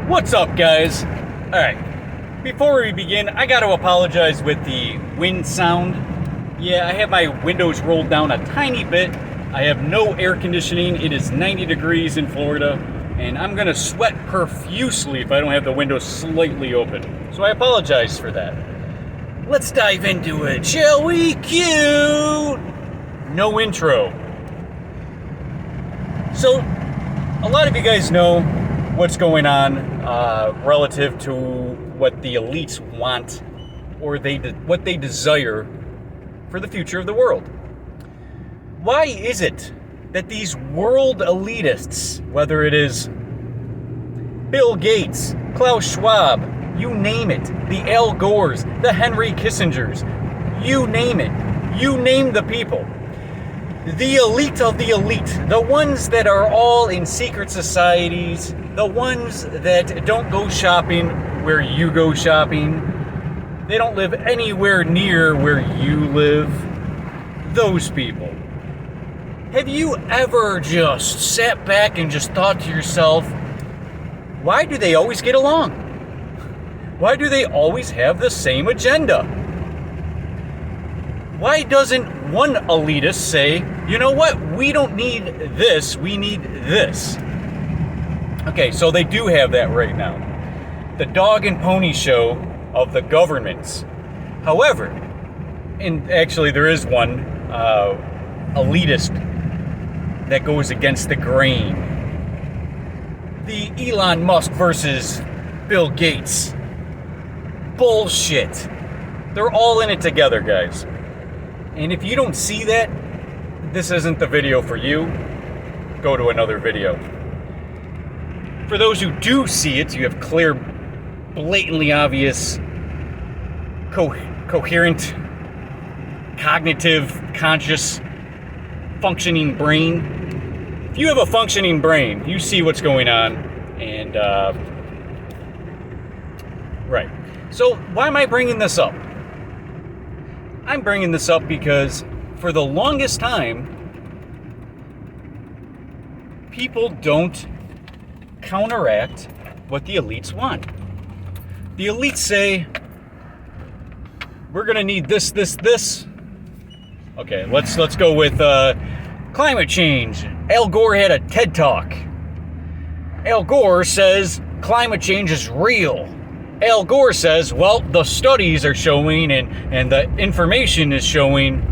What's up, guys? Alright, before we begin, I gotta apologize with the wind sound. Yeah, I have my windows rolled down a tiny bit. I have no air conditioning. It is 90 degrees in Florida, and I'm gonna sweat profusely if I don't have the windows slightly open. So I apologize for that. Let's dive into it, shall we? Cute! No intro. So, a lot of you guys know what's going on relative to what the elites want or what they desire for the future of the world. Why is it that these world elitists, whether it is Bill Gates, Klaus Schwab, you name it, the Al Gores, the Henry Kissingers, you name it, you name the people, the elite of the elite, the ones that are all in secret societies, the ones that don't go shopping where you go shopping, they don't live anywhere near where you live, those people. Have you ever just sat back and just thought to yourself, why do they always get along? Why do they always have the same agenda? Why doesn't one elitist say, you know what, we don't need this, we need this? Okay, so they do have that right now. The dog and pony show of the governments. However, and actually there is one elitist that goes against the grain. The Elon Musk versus Bill Gates. Bullshit. They're all in it together, guys. And if you don't see that, this isn't the video for you. Go to another video. For those who do see it, you have clear, blatantly obvious, coherent, cognitive, conscious, functioning brain. If you have a functioning brain, you see what's going on. And, right. So, why am I bringing this up? I'm bringing this up because for the longest time, people don't counteract what the elites want. The elites say, we're gonna need this, this, this. Okay, let's go with climate change. Al Gore had a TED Talk. Al Gore says climate change is real. Al Gore says, well, the studies are showing and the information is showing.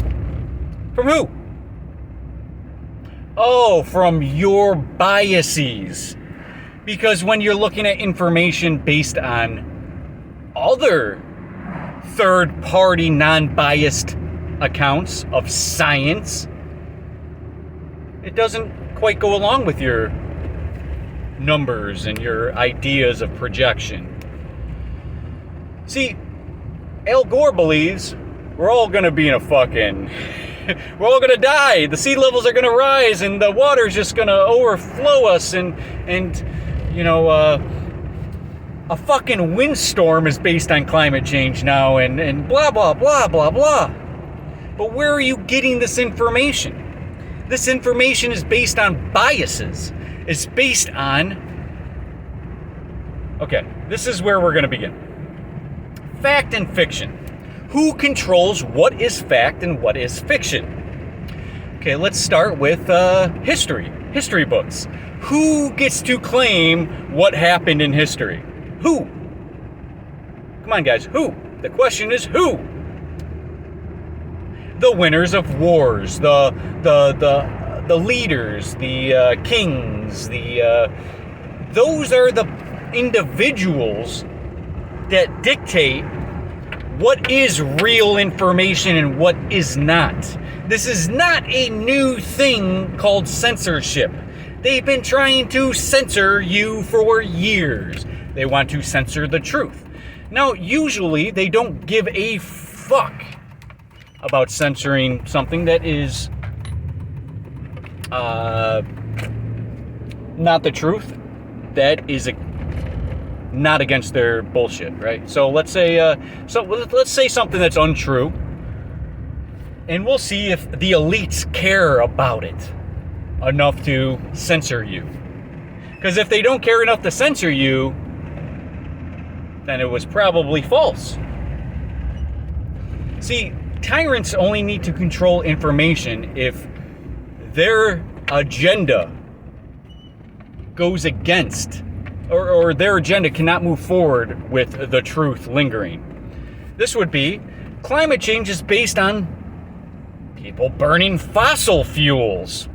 From who? Oh, from your biases. Because when you're looking at information based on other third-party, non-biased accounts of science, it doesn't quite go along with your numbers and your ideas of projection. See, Al Gore believes we're all gonna be in a fucking... we're all gonna die. The sea levels are gonna rise and the water's just gonna overflow us and you know, a fucking windstorm is based on climate change now and blah, blah, blah, blah, blah. But where are you getting this information? This information is based on biases. It's based on... Okay, this is where we're gonna begin. Fact and fiction. Who controls what is fact and what is fiction? Okay, let's start with history books. Who gets to claim what happened in history? Who? Come on, guys, who? The question is who? The winners of wars, the leaders, the kings, those are the individuals that dictate what is real information and what is not. This is not a new thing called censorship. They've been trying to censor you for years. They want to censor the truth. Now, usually they don't give a fuck about censoring something that is not the truth. That is not against their bullshit, right? So let's say something that's untrue, and we'll see if the elites care about it enough to censor you. Because if they don't care enough to censor you, then it was probably false. See, tyrants only need to control information if their agenda goes against, or their agenda cannot move forward with the truth lingering. This would be, climate change is based on people burning fossil fuels.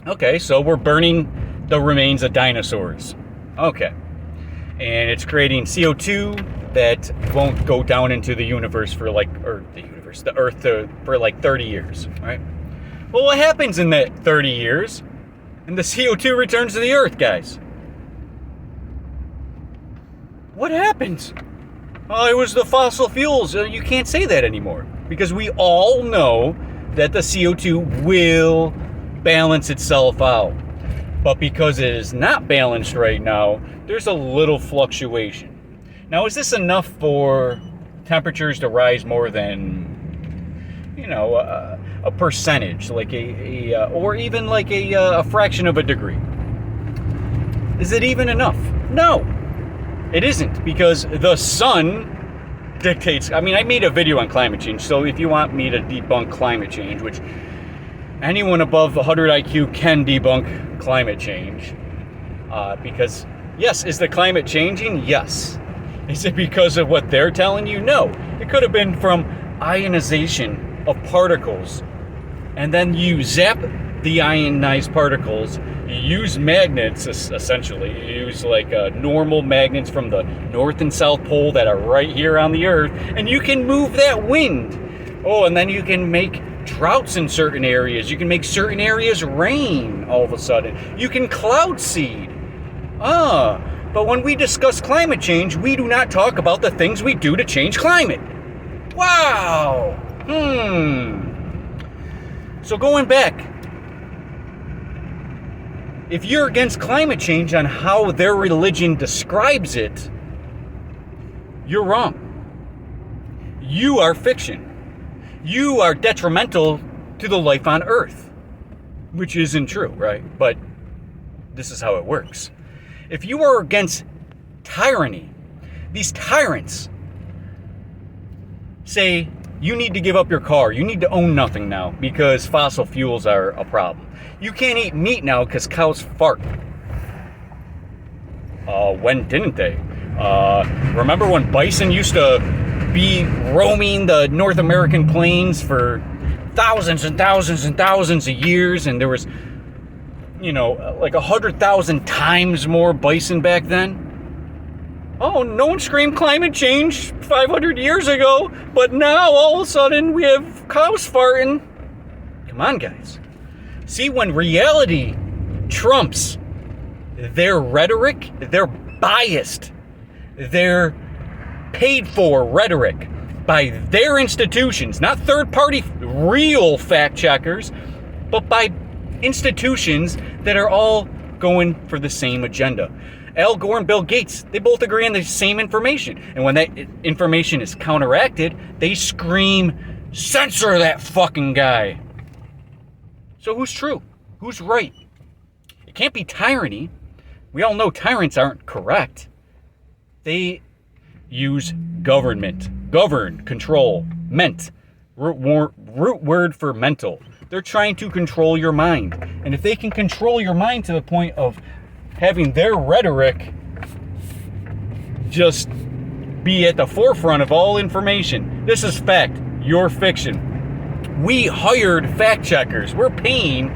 Okay, so we're burning the remains of dinosaurs. Okay. And it's creating CO2 that won't go down into the universe for the Earth for like 30 years, right? Well, what happens in that 30 years? And the CO2 returns to the Earth, guys. What happens? Oh, it was the fossil fuels. You can't say that anymore because we all know that the CO2 will balance itself out. But because it is not balanced right now, there's a little fluctuation. Now, is this enough for temperatures to rise more than, a percentage, like or even like a fraction of a degree? Is it even enough? No, it isn't, because the sun dictates. I mean, I made a video on climate change, so if you want me to debunk climate change, which anyone above 100 IQ can debunk climate change, because yes, is the climate changing? Yes. Is it because of what they're telling you? No. It could have been from ionization of particles, and then you zap the ionized particles. You use magnets, essentially. You use like normal magnets from the North and South Pole that are right here on the Earth, and you can move that wind. Oh, and then you can make droughts in certain areas. You can make certain areas rain all of a sudden. You can cloud seed. But when we discuss climate change, we do not talk about the things we do to change climate. Wow. So going back, if you're against climate change on how their religion describes it, you're wrong. You are fiction. You are detrimental to the life on Earth, which isn't true, right? But this is how it works. If you are against tyranny, these tyrants say you need to give up your car, you need to own nothing now because fossil fuels are a problem. You can't eat meat now because cows fart. When didn't they? Remember when bison used to be roaming the North American plains for thousands and thousands and thousands of years, and there was, like 100,000 times more bison back then? Oh, no one screamed climate change 500 years ago, but now all of a sudden we have cows farting. Come on, guys. See, when reality trumps their rhetoric, their biased, their paid for rhetoric by their institutions, not third party real fact checkers, but by institutions that are all going for the same agenda. Al Gore and Bill Gates, they both agree on the same information. And when that information is counteracted, they scream, censor that fucking guy. So who's true? Who's right? It can't be tyranny. We all know tyrants aren't correct. They use government. Govern, control, ment. Root word for mental. They're trying to control your mind. And if they can control your mind to the point of having their rhetoric just be at the forefront of all information. This is fact. You're fiction. We hired fact checkers. We're paying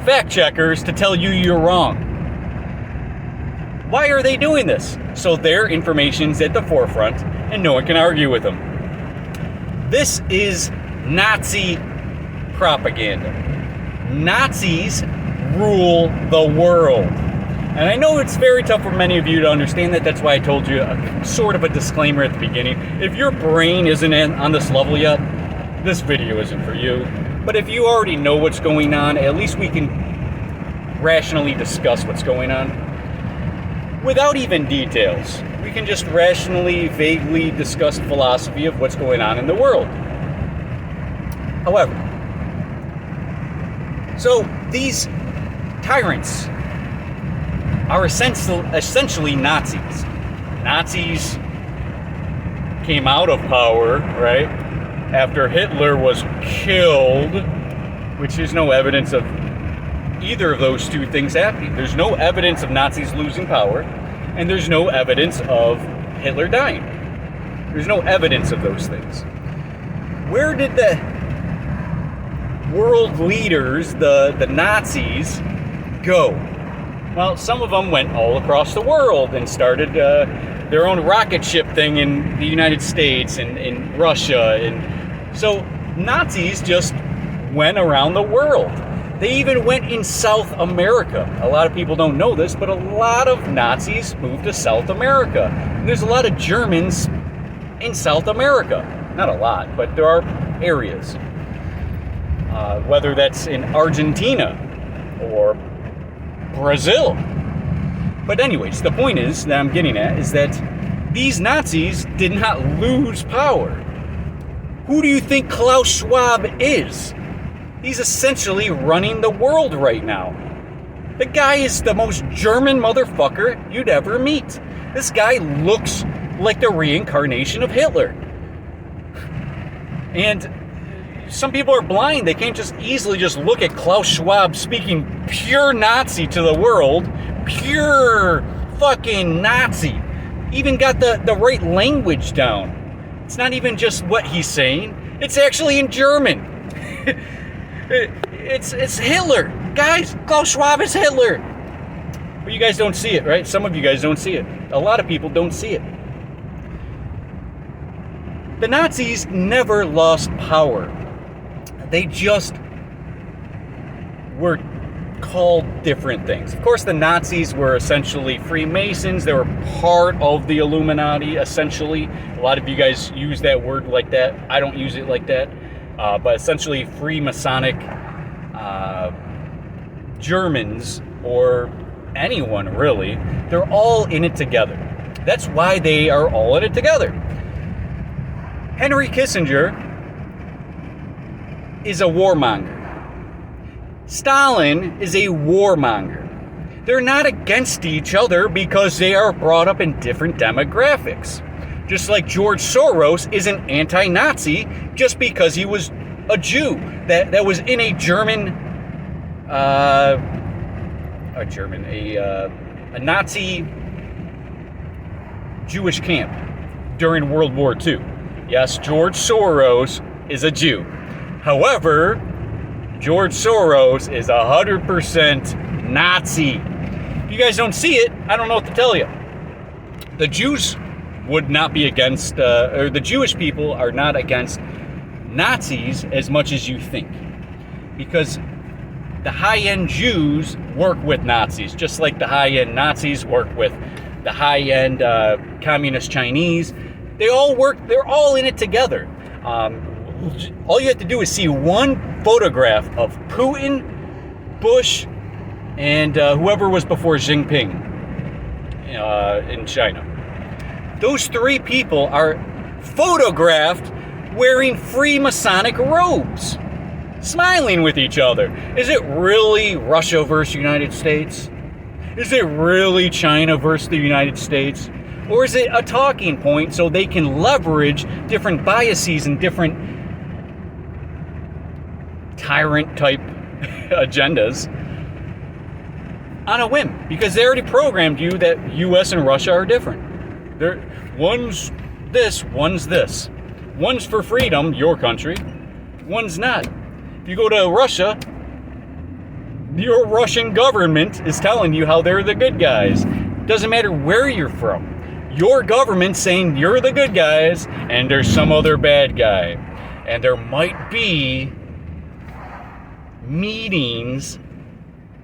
fact checkers to tell you you're wrong. Why are they doing this? So their information's at the forefront and no one can argue with them. This is Nazi propaganda. Nazis rule the world. And I know it's very tough for many of you to understand that. That's why I told you a sort of a disclaimer at the beginning. If your brain isn't on this level yet, this video isn't for you. But if you already know what's going on, at least we can rationally discuss what's going on. Without even details. We can just rationally, vaguely discuss philosophy of what's going on in the world. However, so these tyrants are essentially Nazis. Nazis came out of power, right? After Hitler was killed, which is no evidence of either of those two things happening. There's no evidence of Nazis losing power, and there's no evidence of Hitler dying. There's no evidence of those things. Where did the world leaders, the Nazis, go? Well, some of them went all across the world and started their own rocket ship thing in the United States and in Russia. And so Nazis just went around the world. They even went in South America. A lot of people don't know this, but a lot of Nazis moved to South America. And there's a lot of Germans in South America. Not a lot, but there are areas. Whether that's in Argentina or Brazil. But anyways, the point is that I'm getting at is that these Nazis did not lose power. Who do you think Klaus Schwab is? He's essentially running the world right now. The guy is the most German motherfucker you'd ever meet. This guy looks like the reincarnation of Hitler. And some people are blind. They can't just easily just look at Klaus Schwab speaking pure Nazi to the world. Pure fucking Nazi. Even got the right language down. It's not even just what he's saying. It's actually in German. It's Hitler. Guys, Klaus Schwab is Hitler. But you guys don't see it, right? Some of you guys don't see it. A lot of people don't see it. The Nazis never lost power. They just were called different things. Of course, the Nazis were essentially Freemasons. They were part of the Illuminati, essentially. A lot of you guys use that word like that. I don't use it like that. But essentially Freemasonic Germans, or anyone really, they're all in it together. That's why they are all in it together. Henry Kissinger is a warmonger. Stalin is a warmonger. They're not against each other because they are brought up in different demographics. Just like George Soros is an anti-Nazi just because he was a Jew that was in a Nazi Jewish camp during World War II. Yes, George Soros is a Jew. However, George Soros is 100% Nazi. If you guys don't see it, I don't know what to tell you. The Jews would not be against, or the Jewish people are not against Nazis as much as you think. Because the high-end Jews work with Nazis, just like the high-end Nazis work with the high-end communist Chinese. They all work, they're all in it together. All you have to do is see one photograph of Putin, Bush, and whoever was before Xi Jinping in China. Those three people are photographed wearing Freemasonic robes, smiling with each other. Is it really Russia versus United States? Is it really China versus the United States? Or is it a talking point so they can leverage different biases and different tyrant-type agendas on a whim? Because they already programmed you that U.S. and Russia are different. One's this, one's this. One's for freedom, your country. One's not. If you go to Russia, your Russian government is telling you how they're the good guys. Doesn't matter where you're from. Your government's saying you're the good guys and there's some other bad guy. And there might be meetings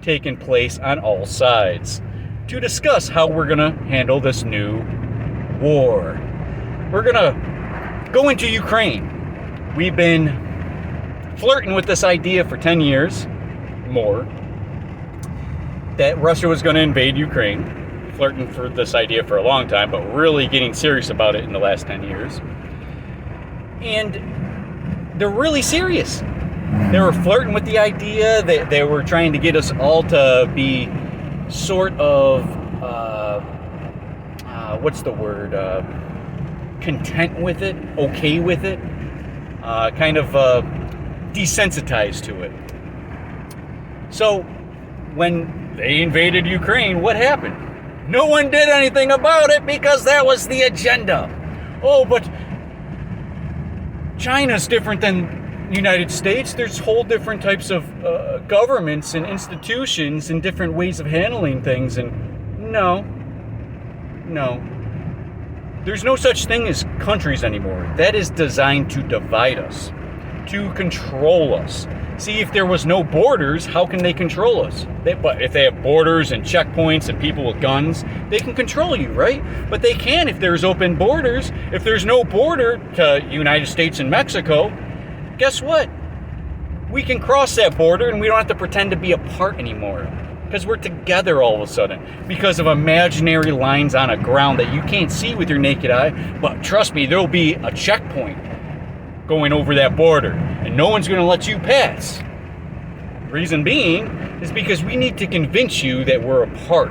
taking place on all sides to discuss how we're going to handle this new war. We're going to go into Ukraine. We've been flirting with this idea for 10 years, more, that Russia was going to invade Ukraine. Flirting for this idea for a long time, but really getting serious about it in the last 10 years. And they're really serious. They were flirting with the idea. They were trying to get us all to be sort of what's the word? Content with it, okay with it, kind of desensitized to it. So when they invaded Ukraine, what happened? No one did anything about it because that was the agenda. Oh, but China's different than the United States. There's whole different types of governments and institutions and different ways of handling things. And no. There's no such thing as countries anymore. That is designed to divide us, to control us. See, if there was no borders, how can they control us? But if they have borders and checkpoints and people with guns, they can control you, right? But they can if there's open borders. If there's no border to United States and Mexico, guess what? We can cross that border and we don't have to pretend to be apart anymore. Because we're together all of a sudden. Because of imaginary lines on a ground that you can't see with your naked eye. But trust me, there'll be a checkpoint going over that border. And no one's going to let you pass. Reason being is because we need to convince you that we're apart.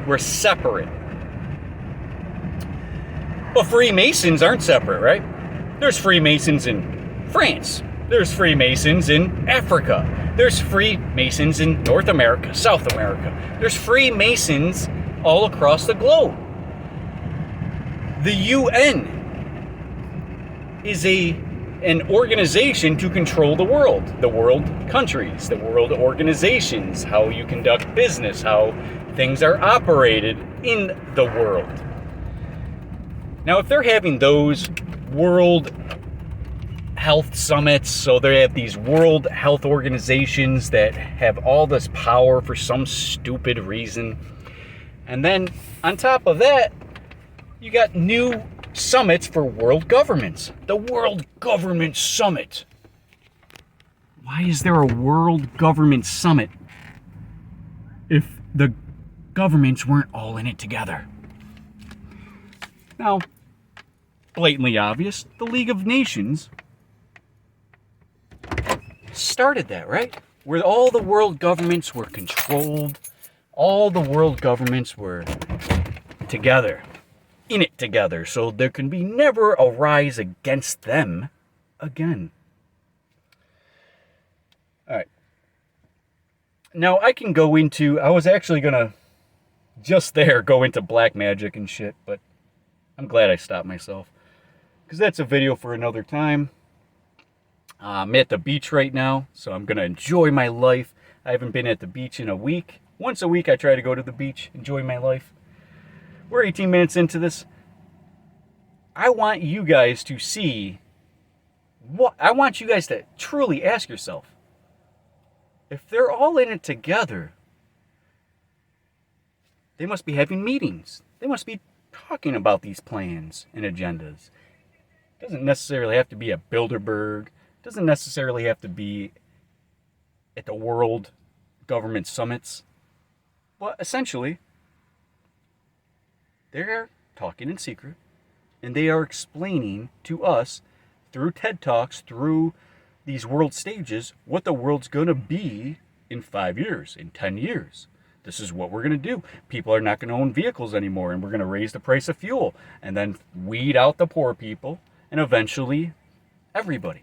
We're separate. But Freemasons aren't separate, right? There's Freemasons in France. There's Freemasons in Africa. There's Freemasons in North America, South America. There's Freemasons all across the globe. The UN is an organization to control the world countries, the world organizations, how you conduct business, how things are operated in the world. Now, if they're having those world health summits, so they have these world health organizations that have all this power for some stupid reason, and then on top of that, you got new summits for world governments. The World Government Summit. Why is there a World Government Summit if the governments weren't all in it together? Now, blatantly obvious, the League of Nations started that, right? Where all the world governments were controlled, all the world governments were together, in it together, so there can be never a rise against them again. Alright. Now I can go into, I was actually gonna just there go into black magic and shit, but I'm glad I stopped myself. Because that's a video for another time. I'm at the beach right now, so I'm going to enjoy my life. I haven't been at the beach in a week. Once a week I try to go to the beach, enjoy my life. We're 18 minutes into this. I want you guys to see I want you guys to truly ask yourself, if they're all in it together, they must be having meetings. They must be talking about these plans and agendas. It doesn't necessarily have to be at Bilderberg. It doesn't necessarily have to be at the World Government Summits. But essentially, they're talking in secret, and they are explaining to us through TED Talks, through these world stages, what the world's going to be in 5 years, in 10 years. This is what we're going to do. People are not going to own vehicles anymore, and we're going to raise the price of fuel, and then weed out the poor people, and eventually everybody.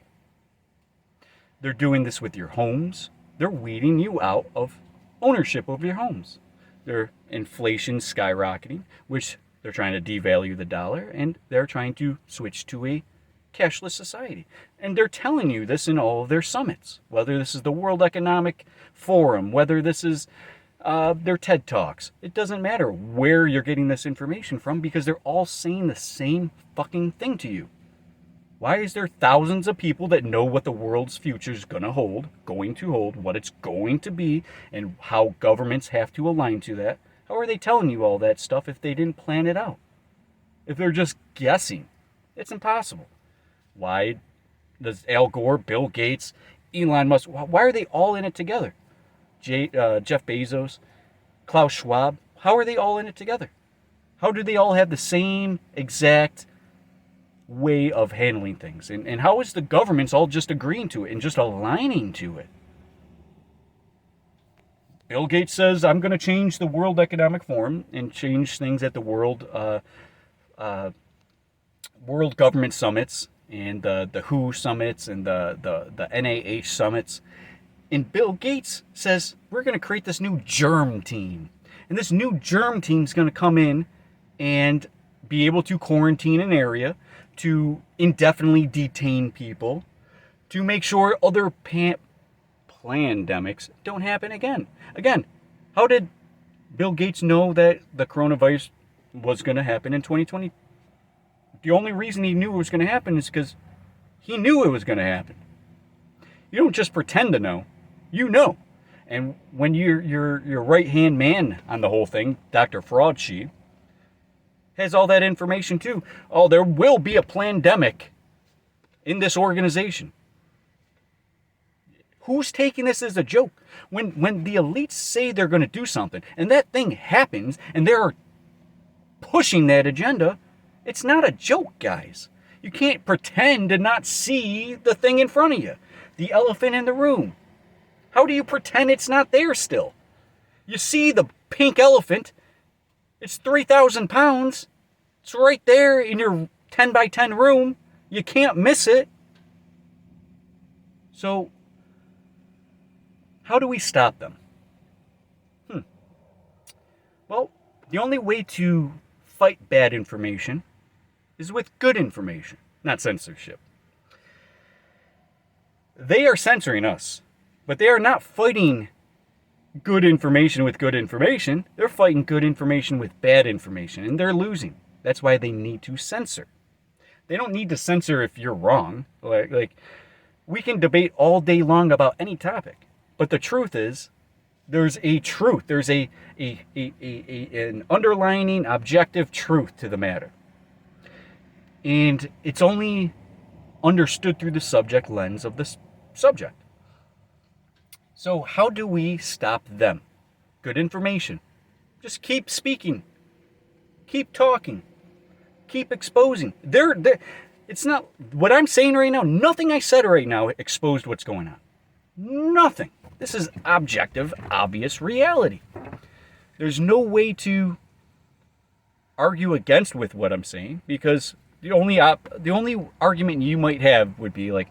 They're doing this with your homes. They're weeding you out of ownership of your homes. Their inflation skyrocketing, which they're trying to devalue the dollar, and they're trying to switch to a cashless society. And they're telling you this in all of their summits, whether this is the World Economic Forum, whether this is their TED Talks. It doesn't matter where you're getting this information from, because they're all saying the same fucking thing to you. Why is there thousands of people that know what the world's future is going to hold, what it's going to be, and how governments have to align to that? How are they telling you all that stuff if they didn't plan it out? If they're just guessing? It's impossible. Why does Al Gore, Bill Gates, Elon Musk, why are they all in it together? Jeff Bezos, Klaus Schwab, how are they all in it together? How do they all have the same exact way of handling things? And how is the governments all just agreeing to it and just aligning to it? Bill Gates says, I'm going to change the World Economic Forum and change things at the World world government summits and the WHO summits and the NIH summits. And Bill Gates says, we're going to create this new germ team. And this new germ team is going to come in and be able to quarantine an area, to indefinitely detain people, to make sure other pandemics don't happen again. Again, how did Bill Gates know that the coronavirus was going to happen in 2020? The only reason he knew it was going to happen is because he knew it was going to happen. You don't just pretend to know. You know. And when your right-hand man on the whole thing, Dr. Fraudsheet, has all that information too. Oh, there will be a pandemic in this organization. Who's taking this as a joke? When the elites say they're going to do something, and that thing happens, and they're pushing that agenda, it's not a joke, guys. You can't pretend to not see the thing in front of you. The elephant in the room. How do you pretend it's not there still? You see the pink elephant. It's 3,000 pounds. It's right there in your 10 by 10 room. You can't miss it. So, how do we stop them? Well, the only way to fight bad information is with good information, not censorship. They are censoring us, but they are not fighting good information with good information. They're fighting good information with bad information, and they're losing. That's why they need to censor. They don't need to censor if you're wrong. Like we can debate all day long about any topic, but the truth is, there's a truth. There's an underlining objective truth to the matter. And it's only understood through the subject lens of the subject. So how do we stop them? Good information. Just keep speaking. Keep talking. Keep exposing. It's not, what I'm saying right now, nothing I said right now exposed what's going on. Nothing. This is objective, obvious reality. There's no way to argue against with what I'm saying, because the only argument you might have would be like,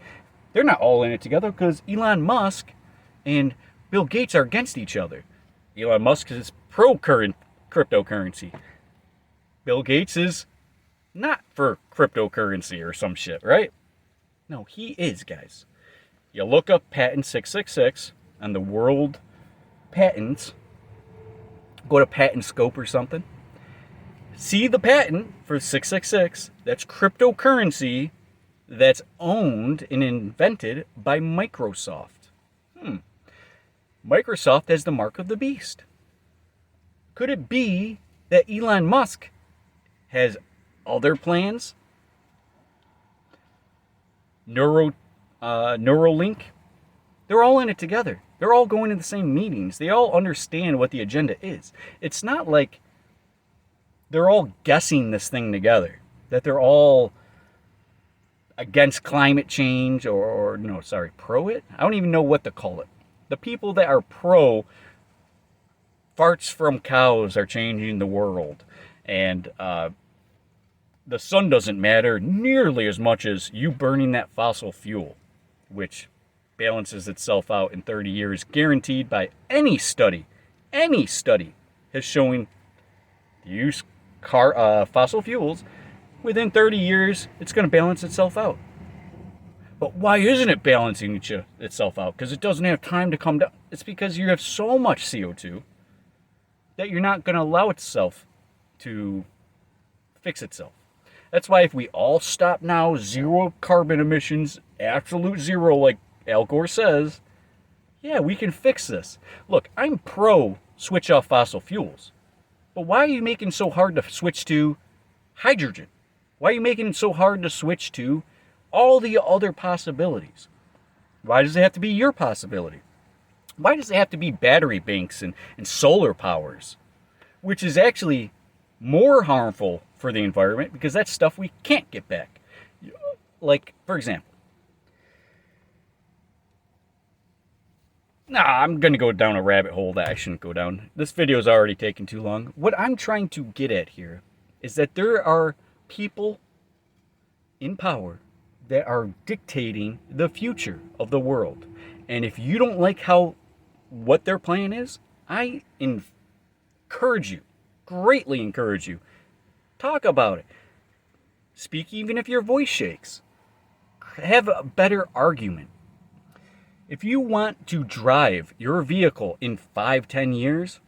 they're not all in it together because Elon Musk and Bill Gates are against each other. Elon Musk is pro-cryptocurrency. Bill Gates is not for cryptocurrency or some shit, right? No, he is, guys. You look up patent 666 on the world patents, go to Patent Scope or something, see the patent for 666, that's cryptocurrency that's owned and invented by Microsoft. Microsoft has the mark of the beast. Could it be that Elon Musk has other plans? Neuralink, they're all in it together. They're all going to the same meetings. They all understand what the agenda is. It's not like they're all guessing this thing together, that they're all against climate change or pro it. I don't even know what to call it. The people that are pro farts from cows are changing the world, and the sun doesn't matter nearly as much as you burning that fossil fuel, which balances itself out in 30 years, guaranteed by any study. Any study has shown the use fossil fuels, within 30 years, it's going to balance itself out. But why isn't it balancing itself out? Because it doesn't have time to come down. It's because you have so much CO2 that you're not going to allow itself to fix itself. That's why if we all stop now, zero carbon emissions, absolute zero, like Al Gore says, yeah, we can fix this. Look, I'm pro switch off fossil fuels. But why are you making it so hard to switch to hydrogen? Why are you making it so hard to switch to all the other possibilities? Why does it have to be your possibility? Why does it have to be battery banks and solar powers? Which is actually more harmful for the environment because that's stuff we can't get back. Like, for example, I'm going to go down a rabbit hole that I shouldn't go down. This video is already taking too long. What I'm trying to get at here is that there are people in power that are dictating the future of the world. And if you don't like what their plan is, I encourage you, greatly encourage you, talk about it. Speak even if your voice shakes. Have a better argument. If you want to drive your vehicle in 5-10 years,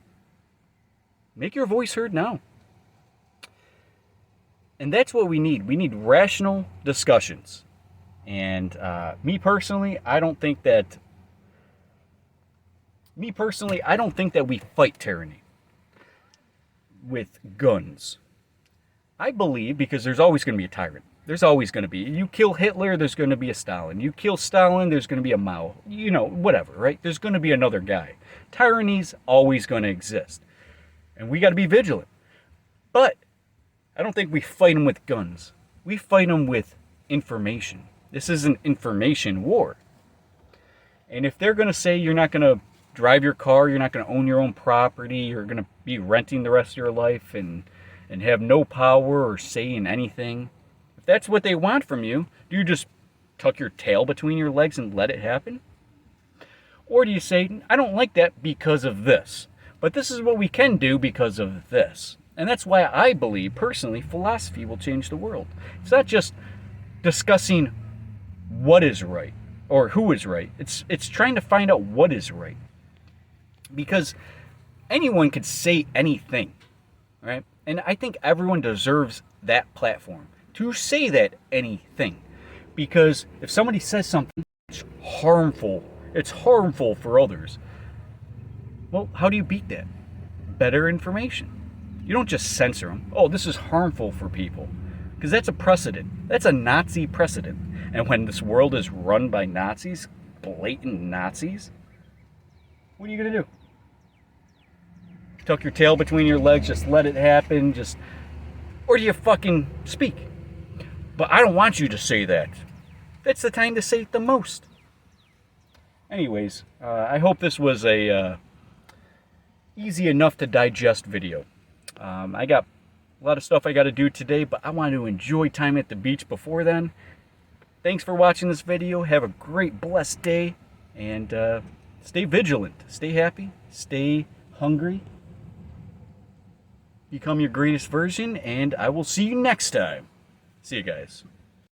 make your voice heard now. And that's what we need. We need rational discussions. And me personally, I don't think that we fight tyranny with guns. I believe, because there's always going to be a tyrant. There's always going to be. You kill Hitler, there's going to be a Stalin. You kill Stalin, there's going to be a Mao. You know, whatever, right? There's going to be another guy. Tyranny's always going to exist. And we got to be vigilant. But I don't think we fight them with guns. We fight them with information. This is an information war. And if they're going to say you're not going to drive your car, you're not going to own your own property, you're going to be renting the rest of your life and have no power or say in anything, if that's what they want from you, do you just tuck your tail between your legs and let it happen? Or do you say, I don't like that because of this, but this is what we can do because of this? And that's why I believe, personally, philosophy will change the world. It's not just discussing what is right or who is right. It's trying to find out what is right. Because anyone could say anything, right? And I think everyone deserves that platform to say that anything. Because if somebody says something that's harmful, it's harmful for others, well, how do you beat that? Better information. You don't just censor them. Oh, this is harmful for people. Because that's a precedent. That's a Nazi precedent. And when this world is run by Nazis, blatant Nazis, what are you going to do? Tuck your tail between your legs, just let it happen, or do you fucking speak? But I don't want you to say that. That's the time to say it the most. Anyways, I hope this was a easy enough to digest video. I got a lot of stuff I got to do today, but I want to enjoy time at the beach before then. Thanks for watching this video. Have a great, blessed day, and stay vigilant, stay happy, stay hungry. Become your greatest version, and I will see you next time. See you guys.